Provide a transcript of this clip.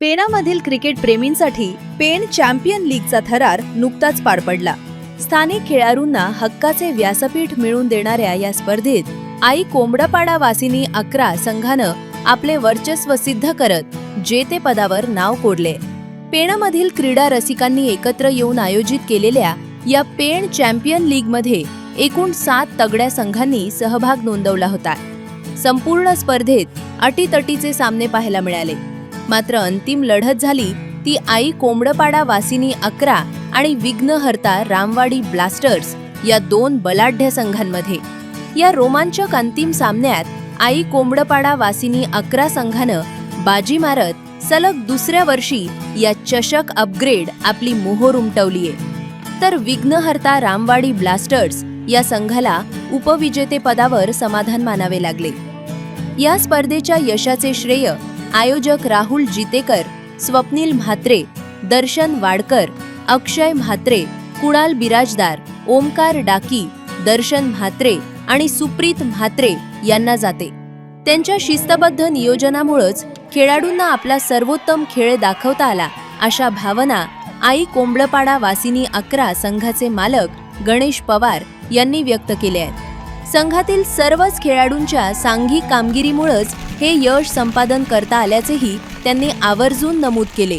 पेणामधील cricket प्रेमींसाठी Pen champion लीगचा थरार नुकताच पार पडला। स्थानिक खेळाडूंना हक्काचे व्यासपीठ मिळवून देणाऱ्या या स्पर्धेत आई कोंबडपाडा वासिनी 11 संघानं आपले वर्चस्व सिद्ध करत जेतेपदावर नाव कोरले। पेणामधील क्रीडा रसिकांनी एकत्र येऊन आयोजित केलेल्या या पेण चॅम्पियन लीगमध्ये एकूण 7 तगड्या संघांनी सहभाग नोंदवला होता। संपूर्ण स्पर्धेत अटीतटीचे सामने पाहायला मिळाले, मात्र अंतिम लढत झाली ती आई कोंबडपाडा वासिनी 11 आणि विघ्नहर्ता रामवाडी ब्लास्टर्स या 2 बलाढ्य संघांमध्ये। या रोमांचक अंतिम सामन्यात आई कोंबडपाडा वासिनी 11 संघानं बाजी मारत सलग दुसऱ्या वर्षी या चषक अपग्रेड आपली मोहोर उमटवलीये, तर विघ्नहर्ता रामवाडी ब्लास्टर्स या संघाला उपविजेतेपदावर समाधान मानावे लागले। या स्पर्धेच्या यशाचे श्रेय आयोजक राहुल जितेकर, स्वप्नील म्हात्रे, दर्शन वाडकर, अक्षय म्हात्रे, कुणाल बिराजदार, ओमकार डाकी, दर्शन म्हात्रे आणि सुप्रीत म्हात्रे यांना जाते। त्यांच्या शिस्तबद्ध नियोजनामुळेच खेळाडूंना आपला सर्वोत्तम खेळ दाखवता आला, अशा भावना आई कोंबडपाडा वासिनी 11 संघाचे मालक गणेश पवार यांनी व्यक्त केल्या आहेत। संघातील सर्वच खेळाडूंच्या सांघिक कामगिरीमुळेच हे यश संपादन करता आल्याचेही त्यांनी आवर्जून नमूद केले।